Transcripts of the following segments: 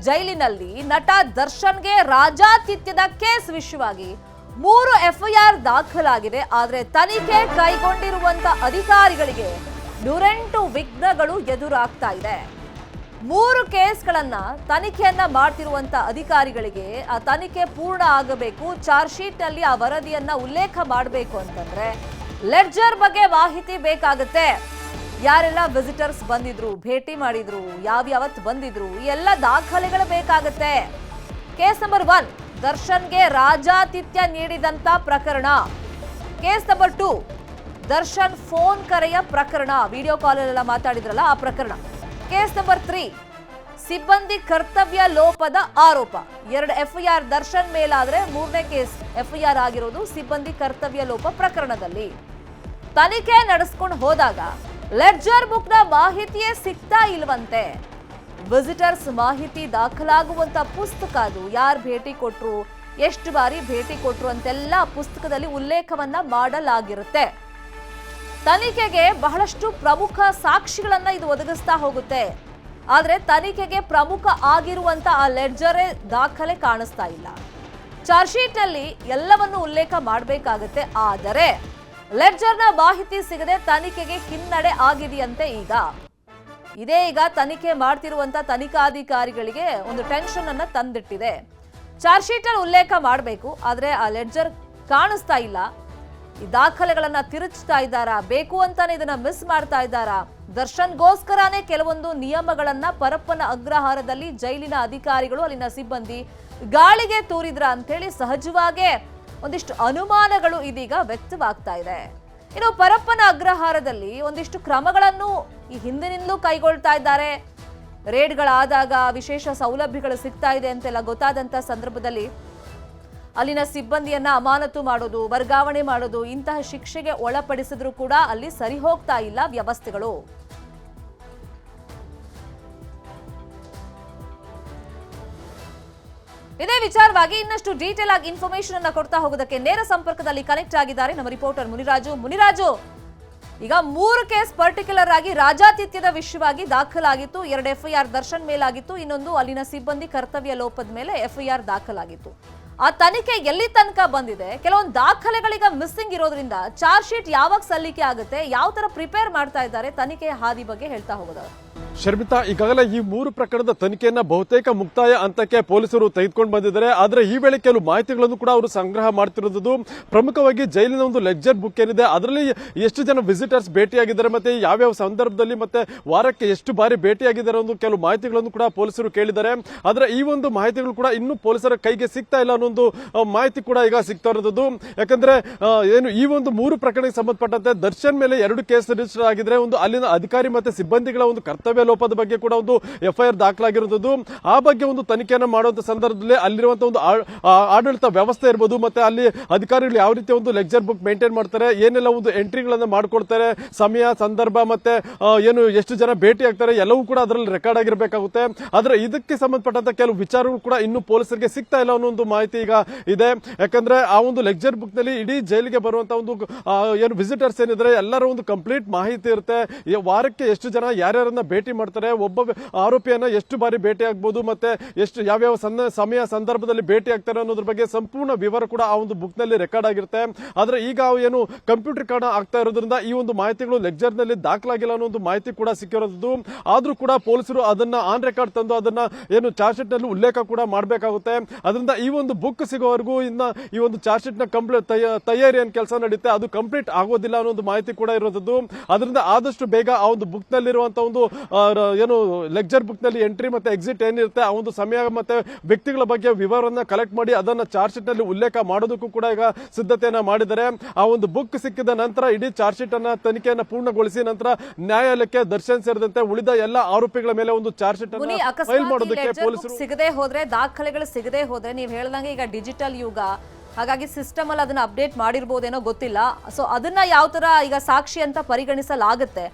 ಜೈಲಿನಲ್ಲಿ ನಟ ದರ್ಶನ್ಗೆ ರಾಜಾತಿಥ್ಯದ ಕೇಸ್ ವಿಷಯವಾಗಿ 3 ಎಫ್ಐಆರ್ ದಾಖಲಾಗಿದೆ. ಆದರೆ ತನಿಖೆ ಕೈಗೊಂಡಿರುವಂತ ಅಧಿಕಾರಿಗಳಿಗೆ 108 ವಿಘ್ನಗಳು ಎದುರಾಗ್ತಾ ಇದೆ. 3 ಕೇಸ್ಗಳನ್ನ ತನಿಖೆಯನ್ನ ಮಾಡ್ತಿರುವಂತ ಅಧಿಕಾರಿಗಳಿಗೆ ಆ ತನಿಖೆ ಪೂರ್ಣ ಆಗಬೇಕು, ಚಾರ್ಜ್ ಶೀಟ್ ನಲ್ಲಿ ಆ ವರದಿಯನ್ನ ಉಲ್ಲೇಖ ಮಾಡಬೇಕು ಅಂತಂದ್ರೆ ಲೆಡ್ಜರ್ ಬಗ್ಗೆ ಮಾಹಿತಿ ಬೇಕಾಗುತ್ತೆ. ಯಾರೆಲ್ಲ ವಿಸಿಟರ್ಸ್ ಬಂದಿದ್ರು, ಭೇಟಿ ಮಾಡಿದ್ರು, ಯಾವ್ಯಾವತ್ತು ಬಂದಿದ್ರು, ಈ ಎಲ್ಲ ದಾಖಲೆಗಳು ಬೇಕಾಗುತ್ತೆ. ಕೇಸ್ ನಂಬರ್ 1 ದರ್ಶನ್ಗೆ ರಾಜಾತಿಥ್ಯ ನೀಡಿದಂತ ಪ್ರಕರಣ. ಕೇಸ್ ನಂಬರ್ 2 ದರ್ಶನ್ ಫೋನ್ ಕರೆಯ ಪ್ರಕರಣ, ವಿಡಿಯೋ ಕಾಲಲ್ಲೆಲ್ಲ ಮಾತಾಡಿದ್ರಲ್ಲ ಆ ಪ್ರಕರಣ. ಕೇಸ್ ನಂಬರ್ 3 ಸಿಬ್ಬಂದಿ ಕರ್ತವ್ಯ ಲೋಪದ ಆರೋಪ. 2 ಎಫ್ಐಆರ್ ದರ್ಶನ್ ಮೇಲಾದ್ರೆ 3ನೇ ಕೇಸ್ ಎಫ್ಐಆರ್ ಆಗಿರೋದು ಸಿಬ್ಬಂದಿ ಕರ್ತವ್ಯ ಲೋಪ ಪ್ರಕರಣದಲ್ಲಿ. ತನಿಖೆ ನಡೆಸ್ಕೊಂಡು ಹೋದಾಗ ಲೆಡ್ಜರ್ ಬುಕ್ನ ಮಾಹಿತಿಯೇ ಸಿಗ್ತಾ ಇಲ್ವಂತೆ. ವಿಸಿಟರ್ಸ್ ಮಾಹಿತಿ ದಾಖಲಾಗುವಂತ ಪುಸ್ತಕ ಅದು. ಯಾರು ಭೇಟಿ ಕೊಟ್ರು, ಎಷ್ಟು ಬಾರಿ ಭೇಟಿ ಕೊಟ್ರು ಅಂತೆಲ್ಲ ಪುಸ್ತಕದಲ್ಲಿ ಉಲ್ಲೇಖವನ್ನ ಮಾಡಲಾಗಿರುತ್ತೆ. ತನಿಖೆಗೆ ಬಹಳಷ್ಟು ಪ್ರಮುಖ ಸಾಕ್ಷಿಗಳನ್ನ ಇದು ಒದಗಿಸ್ತಾ ಹೋಗುತ್ತೆ. ಆದ್ರೆ ತನಿಖೆಗೆ ಪ್ರಮುಖ ಆಗಿರುವಂತ ಆ ಲೆಡ್ಜರೇ ದಾಖಲೆ ಕಾಣಿಸ್ತಾ ಇಲ್ಲ. ಚಾರ್ಜ್ ಶೀಟ್ ನಲ್ಲಿ ಎಲ್ಲವನ್ನು ಉಲ್ಲೇಖ ಮಾಡಬೇಕಾಗುತ್ತೆ. ಆದರೆ ಲೆಡ್ಜರ್ನ ಮಾಹಿತಿ ಸಿಗದೆ ತನಿಖೆಗೆ ಹಿನ್ನಡೆ ಆಗಿದೆಯಂತೆ. ಈಗ ತನಿಖೆ ಮಾಡ್ತಿರುವಂತ ತನಿಖಾಧಿಕಾರಿಗಳಿಗೆ ಒಂದು ಟೆನ್ಷನ್ ಅನ್ನ ತಂದಿಟ್ಟಿದೆ. ಚಾರ್ಜ್ ಶೀಟ್ ಅಲ್ಲಿ ಉಲ್ಲೇಖ ಮಾಡಬೇಕು, ಆದ್ರೆ ಆ ಲೆಡ್ಜರ್ ಕಾಣಿಸ್ತಾ ಇಲ್ಲ. ಈ ದಾಖಲೆಗಳನ್ನ ತಿರುಚ್ತಾ ಇದ್ದಾರಾ, ಬೇಕು ಅಂತಾನೆ ಇದನ್ನ ಮಿಸ್ ಮಾಡ್ತಾ ಇದ್ದಾರಾ? ದರ್ಶನ್ಗೋಸ್ಕರನೇ ಕೆಲವೊಂದು ನಿಯಮಗಳನ್ನ ಪರಪ್ಪನ ಅಗ್ರಹಾರದಲ್ಲಿ ಜೈಲಿನ ಅಧಿಕಾರಿಗಳು, ಅಲ್ಲಿನ ಸಿಬ್ಬಂದಿ ಗಾಳಿಗೆ ತೂರಿದ್ರ ಅಂತೇಳಿ ಸಹಜವಾಗೇ ಒಂದಿಷ್ಟು ಅನುಮಾನಗಳು ಇದೀಗ ವ್ಯಕ್ತವಾಗ್ತಾ ಇದೆ. ಇನ್ನು ಪರಪ್ಪನ ಅಗ್ರಹಾರದಲ್ಲಿ ಒಂದಿಷ್ಟು ಕ್ರಮಗಳನ್ನು ಈ ಹಿಂದಿನಿಂದಲೂ ಕೈಗೊಳ್ತಾ ಇದ್ದಾರೆ. ರೇಡ್ಗಳಾದಾಗ ವಿಶೇಷ ಸೌಲಭ್ಯಗಳು ಸಿಗ್ತಾ ಇದೆ ಅಂತೆಲ್ಲ ಗೊತ್ತಾದಂತ ಸಂದರ್ಭದಲ್ಲಿ ಅಲ್ಲಿನ ಸಿಬ್ಬಂದಿಯನ್ನ ಅಮಾನತು ಮಾಡೋದು, ವರ್ಗಾವಣೆ ಮಾಡೋದು, ಇಂತಹ ಶಿಕ್ಷೆಗೆ ಒಳಪಡಿಸಿದ್ರು ಕೂಡ ಅಲ್ಲಿ ಸರಿ ಹೋಗ್ತಾ ಇಲ್ಲ ವ್ಯವಸ್ಥೆಗಳು. ಇದೇ ವಿಚಾರವಾಗಿ ಇನ್ನಷ್ಟು ಡೀಟೇಲ್ ಆಗಿ ಇನ್ಫಾರ್ಮೇಶನ್ ಅನ್ನ ಕೊಡ್ತಾ ಹೋಗೋದಕ್ಕೆ ನೇರ ಸಂಪರ್ಕದಲ್ಲಿ ಕನೆಕ್ಟ್ ಆಗಿದ್ದಾರೆ ನಮ್ಮ ರಿಪೋರ್ಟರ್ ಮುನಿರಾಜು. ಈಗ 3 ಕೇಸ್ ಪರ್ಟಿಕ್ಯುಲರ್ ಆಗಿ ರಾಜಾತಿಥ್ಯದ ವಿಷಯವಾಗಿ ದಾಖಲಾಗಿತ್ತು. 2 ಎಫ್ಐಆರ್ ದರ್ಶನ್ ಮೇಲಾಗಿತ್ತು, ಇನ್ನೊಂದು ಅಲ್ಲಿನ ಸಿಬ್ಬಂದಿ ಕರ್ತವ್ಯ ಲೋಪದ ಮೇಲೆ ಎಫ್ಐಆರ್ ದಾಖಲಾಗಿತ್ತು. ಆ ತನಿಖೆ ಎಲ್ಲಿ ತನಕ ಬಂದಿದೆ? ಕೆಲವೊಂದು ದಾಖಲೆಗಳೀಗ ಮಿಸ್ಸಿಂಗ್ ಇರೋದ್ರಿಂದ ಚಾರ್ಜ್ ಶೀಟ್ ಯಾವಾಗ ಸಲ್ಲಿಕೆ ಆಗುತ್ತೆ, ಯಾವ ತರ ಪ್ರಿಪೇರ್ ಮಾಡ್ತಾ ಇದ್ದಾರೆ, ತನಿಖೆ ಹಾದಿ ಬಗ್ಗೆ ಹೇಳ್ತಾ ಹೋಗೋದು. ಶರ್ಮಿತಾ, ಈಗಾಗಲೇ ಈ 3 ಪ್ರಕರಣದ ತನಿಖೆಯನ್ನ ಬಹುತೇಕ ಮುಕ್ತಾಯ ಹಂತಕ್ಕೆ ಪೊಲೀಸರು ತೆಗೆದುಕೊಂಡು ಬಂದಿದ್ದಾರೆ. ಆದರೆ ಈ ವೇಳೆ ಕೆಲವು ಮಾಹಿತಿಗಳನ್ನು ಕೂಡ ಅವರು ಸಂಗ್ರಹ ಮಾಡ್ತಿರೋದು. ಪ್ರಮುಖವಾಗಿ ಜೈಲಿನ ಒಂದು ಲೆಡ್ಜರ್ ಬುಕ್ ಏನಿದೆ, ಅದರಲ್ಲಿ ಎಷ್ಟು ಜನ ವಿಸಿಟರ್ಸ್ ಭೇಟಿಯಾಗಿದ್ದಾರೆ, ಮತ್ತೆ ಯಾವ್ಯಾವ ಸಂದರ್ಭದಲ್ಲಿ, ಮತ್ತೆ ವಾರಕ್ಕೆ ಎಷ್ಟು ಬಾರಿ ಭೇಟಿಯಾಗಿದ್ದಾರೆ ಅನ್ನೋ ಕೆಲವು ಮಾಹಿತಿಗಳನ್ನು ಕೂಡ ಪೊಲೀಸರು ಕೇಳಿದ್ದಾರೆ. ಆದರೆ ಈ ಒಂದು ಮಾಹಿತಿಗಳು ಕೂಡ ಇನ್ನೂ ಪೊಲೀಸರ ಕೈಗೆ ಸಿಗ್ತಾ ಇಲ್ಲ ಅನ್ನೋ ಒಂದು ಮಾಹಿತಿ ಕೂಡ ಈಗ ಸಿಗ್ತಾ ಇರೋದು. ಯಾಕಂದ್ರೆ ಏನು ಈ ಒಂದು 3 ಪ್ರಕರಣಕ್ಕೆ ಸಂಬಂಧಪಟ್ಟಂತೆ ದರ್ಶನ್ ಮೇಲೆ 2 ಕೇಸ್ ರಿಜಿಸ್ಟರ್ ಆಗಿದ್ರೆ, ಒಂದು ಅಲ್ಲಿನ ಅಧಿಕಾರಿ ಮತ್ತೆ ಸಿಬ್ಬಂದಿಗಳ ಒಂದು ಕರ್ತವ್ಯ ಲೋಪದ ಬಗ್ಗೆ ಕೂಡ ಒಂದು ಎಫ್ಐಆರ್ ದಾಖಲಾಗಿರುವುದು. ಆ ಬಗ್ಗೆ ಒಂದು ತನಿಖೆಯನ್ನು ಮಾಡುವಂತ ಸಂದರ್ಭದಲ್ಲಿ ಅಲ್ಲಿರುವಂತಹ ಒಂದು ಆಡಳಿತ ವ್ಯವಸ್ಥೆ ಇರಬಹುದು, ಮತ್ತೆ ಅಲ್ಲಿ ಅಧಿಕಾರಿಗಳು ಯಾವ ರೀತಿ ಒಂದು ಲೆಕ್ಚರ್ ಬುಕ್ ಮೇಂಟೈನ್ ಮಾಡ್ತಾರೆ, ಏನೆಲ್ಲ ಒಂದು ಎಂಟ್ರಿಗಳನ್ನ ಮಾಡ್ಕೊಡ್ತಾರೆ, ಸಮಯ, ಸಂದರ್ಭ, ಮತ್ತೆ ಏನು ಎಷ್ಟು ಜನ ಭೇಟಿ ಆಗ್ತಾರೆ, ಎಲ್ಲವೂ ಕೂಡ ಅದರಲ್ಲಿ ರೆಕಾರ್ಡ್ ಆಗಿರಬೇಕಾಗುತ್ತೆ. ಆದ್ರೆ ಇದಕ್ಕೆ ಸಂಬಂಧಪಟ್ಟಂತ ಕೆಲವು ವಿಚಾರಗಳು ಕೂಡ ಇನ್ನು ಪೊಲೀಸರಿಗೆ ಸಿಗ್ತಾ ಇಲ್ಲ ಅನ್ನೋ ಒಂದು ಮಾಹಿತಿ ಈಗ ಇದೆ. ಯಾಕಂದ್ರೆ ಆ ಒಂದು ಲೆಕ್ಚರ್ ಬುಕ್ ನಲ್ಲಿ ಇಡೀ ಜೈಲಿಗೆ ಬರುವಂತಹ ಒಂದು ಏನು ವಿಸಿಟರ್ಸ್ ಏನಿದ್ರೆ ಎಲ್ಲರ ಒಂದು ಕಂಪ್ಲೀಟ್ ಮಾಹಿತಿ ಇರುತ್ತೆ. ವಾರಕ್ಕೆ ಎಷ್ಟು ಜನ ಯಾರ್ಯಾರನ್ನ ಭೇಟಿ ಮಾಡ್ತಾರೆ, ಒಬ್ಬ ಆರೋಪಿಯನ್ನ ಎಷ್ಟು ಬಾರಿ ಭೇಟಿ ಆಗ್ಬಹುದು, ಮತ್ತೆ ಎಷ್ಟು ಯಾವ್ಯಾವ ಸಮಯ ಸಂದರ್ಭದಲ್ಲಿ ಭೇಟಿ ಆಗ್ತಾರೆ ಅನ್ನೋದ್ರ ಬಗ್ಗೆ ಸಂಪೂರ್ಣ ವಿವರ ಕೂಡ ಆ ಒಂದು ಬುಕ್ ನಲ್ಲಿ ರೆಕಾರ್ಡ್ ಆಗಿರುತ್ತೆ. ಆದ್ರೆ ಈಗ ಏನು ಕಂಪ್ಯೂಟರ್ ಆಗ್ತಾ ಇರೋದ್ರಿಂದ ಈ ಒಂದು ಮಾಹಿತಿಗಳು ಲೆಕ್ಚರ್ ನಲ್ಲಿ ದಾಖಲಾಗಿಲ್ಲ ಅನ್ನೋ ಒಂದು ಮಾಹಿತಿ ಕೂಡ ಸಿಕ್ಕಿರೋದು. ಆದ್ರೂ ಕೂಡ ಪೊಲೀಸರು ಅದನ್ನ ಆನ್ ರೆಕಾರ್ಡ್ ತಂದು ಅದನ್ನ ಏನು ಚಾರ್ಜ್ ಶೀಟ್ ನಲ್ಲಿ ಉಲ್ಲೇಖ ಕೂಡ ಮಾಡಬೇಕಾಗುತ್ತೆ. ಅದರಿಂದ ಈ ಒಂದು ಬುಕ್ ಸಿಗೋವರೆಗೂ ಇನ್ನ ಈ ಒಂದು ಚಾರ್ಜ್ ಶೀಟ್ ನ ಕಂಪ್ಲೀಟ್ ತಯಾರಿ ಏನ್ ಕೆಲಸ ನಡೆಯುತ್ತೆ ಅದು ಕಂಪ್ಲೀಟ್ ಆಗೋದಿಲ್ಲ ಅನ್ನೋ ಒಂದು ಮಾಹಿತಿ ಕೂಡ ಇರೋದು. ಅದರಿಂದ ಆದಷ್ಟು ಬೇಗ ಆ ಒಂದು ಬುಕ್ ನಲ್ಲಿರುವಂತಹ ಒಂದು ಏನು ಲೆಕ್ಚರ್ ಬುಕ್ ನಲ್ಲಿ ಎಂಟ್ರಿ ಮತ್ತೆ ಎಕ್ಸಿಟ್ ಏನಿರುತ್ತೆ ಆ ಒಂದು ಸಮಯ ಮತ್ತೆ ವ್ಯಕ್ತಿಗಳ ಬಗ್ಗೆ ವಿವರವನ್ನ ಕಲೆಕ್ಟ್ ಮಾಡಿ ಅದನ್ನ ಚಾರ್ಜ್ ಶೀಟ್ ನಲ್ಲಿ ಉಲ್ಲೇಖ ಮಾಡೋದಕ್ಕೂ ಕೂಡ ಈಗ ಸಿದ್ಧತೆಯನ್ನ ಮಾಡಿದ್ದಾರೆ. ಆ ಒಂದು ಬುಕ್ ಸಿಕ್ಕಿದ ನಂತರ ಇಡೀ ಚಾರ್ಜ್ ಶೀಟ್ ಅನ್ನ ತನಿಖೆಯನ್ನ ಪೂರ್ಣಗೊಳಿಸಿ ನಂತರ ನ್ಯಾಯಾಲಯಕ್ಕೆ ದರ್ಶನ್ ಸೇರಿದಂತೆ ಉಳಿದ ಎಲ್ಲ ಆರೋಪಿಗಳ ಮೇಲೆ ಒಂದು ಚಾರ್ಜ್ ಶೀಟ್ ಅನ್ನು ಫೈಲ್ ಮಾಡೋದಕ್ಕೆ ಪೊಲೀಸರು ಸಿಗದೆ ಹೋದ್ರೆ, ದಾಖಲೆಗಳು ಸಿಗದೆ ಹೋದ್ರೆ, ನೀವು ಹೇಳ್ದಂಗೆ ಈಗ ಡಿಜಿಟಲ್ ಯುಗ, ಹಾಗಾಗಿ ಸಿಸ್ಟಮ್ ಅಲ್ಲಿ ಅದನ್ನ ಅಪ್ಡೇಟ್ ಮಾಡಿರ್ಬೋದೇನೋ ಗೊತ್ತಿಲ್ಲ. ಸೊ ಅದನ್ನ ಯಾವ ತರ ಈಗ ಸಾಕ್ಷಿ ಅಂತ ಪರಿಗಣಿಸಲಾಗುತ್ತೆ.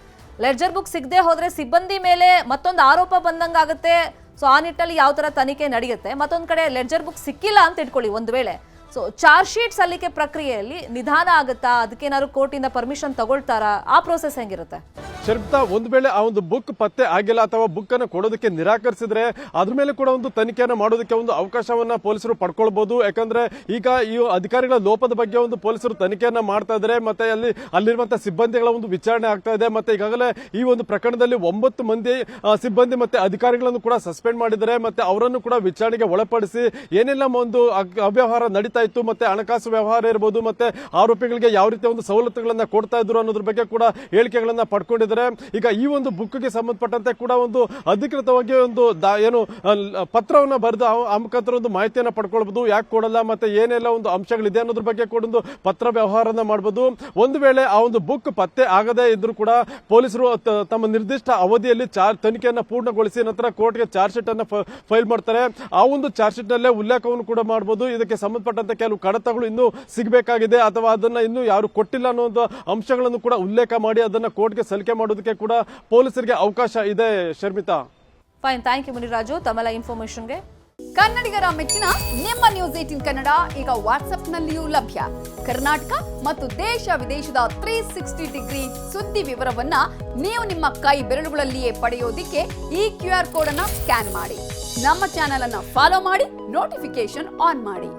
ಲೆಡ್ಜರ್ ಬುಕ್ ಸಿಗದೆ ಹೋದ್ರೆ ಸಿಬ್ಬಂದಿ ಮೇಲೆ ಮತ್ತೊಂದು ಆರೋಪ ಬಂದಂಗಾಗುತ್ತೆ. ಸೊ ಆ ನಿಟ್ಟಲ್ಲಿ ಯಾವ ತರ ತನಿಖೆ ನಡೆಯುತ್ತೆ. ಮತ್ತೊಂದ್ ಕಡೆ ಲೆಡ್ಜರ್ ಬುಕ್ ಸಿಕ್ಕಿಲ್ಲ ಅಂತ ಇಟ್ಕೊಳ್ಳಿ ಒಂದು ವೇಳೆ, ಸೊ ಚಾರ್ಜ್ ಶೀಟ್ ಸಲ್ಲಿಕೆ ಪ್ರಕ್ರಿಯೆಯಲ್ಲಿ ನಿಧಾನ ಆಗುತ್ತಾ? ಅದಕ್ಕೇನಾದ್ರು ಕೋರ್ಟಿಂದ ಪರ್ಮಿಷನ್ ತಗೊಳ್ತಾರಾ? ಆ ಪ್ರೋಸೆಸ್ ಹೆಂಗಿರುತ್ತೆ? ಶರ್ಮಿತಾ, ಒಂದು ವೇಳೆ ಆ ಒಂದು ಬುಕ್ ಪತ್ತೆ ಆಗಿಲ್ಲ ಅಥವಾ ಬುಕ್ ಅನ್ನು ಕೊಡೋದಕ್ಕೆ ನಿರಾಕರಿಸಿದ್ರೆ ಅದ್ರ ಮೇಲೆ ಕೂಡ ಒಂದು ತನಿಖೆಯನ್ನು ಮಾಡೋದಕ್ಕೆ ಒಂದು ಅವಕಾಶವನ್ನ ಪೊಲೀಸರು ಪಡ್ಕೊಳ್ಬಹುದು. ಯಾಕಂದ್ರೆ ಈಗ ಈ ಅಧಿಕಾರಿಗಳ ಲೋಪದ ಬಗ್ಗೆ ಒಂದು ಪೊಲೀಸರು ತನಿಖೆಯನ್ನ ಮಾಡ್ತಾ ಇದ್ದಾರೆ. ಮತ್ತೆ ಅಲ್ಲಿರುವಂತಹ ಸಿಬ್ಬಂದಿಗಳ ಒಂದು ವಿಚಾರಣೆ ಆಗ್ತಾ ಇದೆ. ಮತ್ತೆ ಈಗಾಗಲೇ ಈ ಒಂದು ಪ್ರಕರಣದಲ್ಲಿ 9 ಮಂದಿ ಸಿಬ್ಬಂದಿ ಮತ್ತೆ ಅಧಿಕಾರಿಗಳನ್ನು ಕೂಡ ಸಸ್ಪೆಂಡ್ ಮಾಡಿದ್ದಾರೆ. ಮತ್ತೆ ಅವರನ್ನು ಕೂಡ ವಿಚಾರಣೆಗೆ ಒಳಪಡಿಸಿ ಏನೆಲ್ಲ ಒಂದು ಅವ್ಯವಹಾರ ನಡೀತಾ ಇತ್ತು, ಮತ್ತೆ ಹಣಕಾಸು ವ್ಯವಹಾರ ಇರಬಹುದು, ಮತ್ತೆ ಆರೋಪಿಗಳಿಗೆ ಯಾವ ರೀತಿಯ ಒಂದು ಸವಲತ್ತುಗಳನ್ನ ಕೊಡ್ತಾ ಇದ್ರು ಅನ್ನೋದ್ರ ಬಗ್ಗೆ ಕೂಡ ಹೇಳಿಕೆಗಳನ್ನ ಪಡ್ಕೊಂಡಿದ್ದಾರೆ. ಈಗ ಈ ಒಂದು ಬುಕ್ಗೆ ಸಂಬಂಧಪಟ್ಟಂತೆ ಕೂಡ ಒಂದು ಅಧಿಕೃತವಾಗಿ ಒಂದು ಏನು ಪತ್ರವನ್ನ ಬರೆದು ಆ ಮುಖಾಂತರ ಒಂದು ಮಾಹಿತಿಯನ್ನ ಪಡ್ಕೊಳ್ಬಹುದು. ಯಾಕೆ ಕೊಡಲ್ಲ, ಮತ್ತೆ ಏನೆಲ್ಲ ಒಂದು ಅಂಶಗಳಿದೆ ಅನ್ನೋದ್ರ ಬಗ್ಗೆ ಕೂಡ ಒಂದು ಪತ್ರ ವ್ಯವಹಾರನ ಮಾಡಬಹುದು. ಒಂದು ವೇಳೆ ಆ ಒಂದು ಬುಕ್ ಪತ್ತೆ ಆಗದೇ ಇದ್ರೂ ಕೂಡ ಪೊಲೀಸರು ತಮ್ಮ ನಿರ್ದಿಷ್ಟ ಅವಧಿಯಲ್ಲಿ ತನಿಖೆಯನ್ನ ಪೂರ್ಣಗೊಳಿಸಿ ನಂತರ ಕೋರ್ಟ್ಗೆ ಚಾರ್ಜ್ ಶೀಟ್ ಅನ್ನ ಫೈಲ್ ಮಾಡ್ತಾರೆ. ಆ ಒಂದು ಚಾರ್ಜ್ ಶೀಟ್ ನಲ್ಲೇ ಉಲ್ಲೇಖವನ್ನು ಕೂಡ ಮಾಡಬಹುದು. ಇದಕ್ಕೆ ಸಂಬಂಧಪಟ್ಟಂತೆ ಕೆಲವು ಕಡತಗಳು ಇನ್ನೂ ಸಿಗಬೇಕಾಗಿದೆ ಅಥವಾ ಅದನ್ನ ಇನ್ನೂ ಯಾರು ಕೊಟ್ಟಿಲ್ಲ ಅನ್ನೋ ಅಂಶಗಳನ್ನು ಕೂಡ ಉಲ್ಲೇಖ ಮಾಡಿ ಅದನ್ನ ಕೋರ್ಟ್ಗೆ ಸಲ್ಲಿಕೆ ಮಾಡೋದಕ್ಕೆ ಕೂಡ ಪೊಲೀಸರಿಗೆ ಅವಕಾಶ ಇದೆ. Sharmita, fine, thank you Muniraju ತಮ್ಮೆಲ್ಲ ಇನ್ಫಾರ್ಮೇಶನ್ಗೆ. ಕನ್ನಡಿಗರ ಮೆಚ್ಚಿನ ನಿಮ್ಮ ನ್ಯೂಸ್ 18 ಕನ್ನಡ ಈಗ ವಾಟ್ಸ್ಆಪ್ನಲ್ಲಿಯೂ ಲಭ್ಯ. ಕರ್ನಾಟಕ ಮತ್ತು ದೇಶ ವಿದೇಶದ 360 ಡಿಗ್ರಿ ಸುದ್ದಿ ವಿವರವನ್ನ ನೀವು ನಿಮ್ಮ ಕೈ ಬೆರಳುಗಳಲ್ಲಿಯೇ ಪಡೆಯೋದಿಕ್ಕೆ ಈ QR ಕೋಡ್ ಅನ್ನ ಸ್ಕ್ಯಾನ್ ಮಾಡಿ. ನಮ್ಮ ಚಾನೆಲ್ ಅನ್ನ ಫಾಲೋ ಮಾಡಿ, ನೋಟಿಫಿಕೇಶನ್ ಆನ್ ಮಾಡಿ.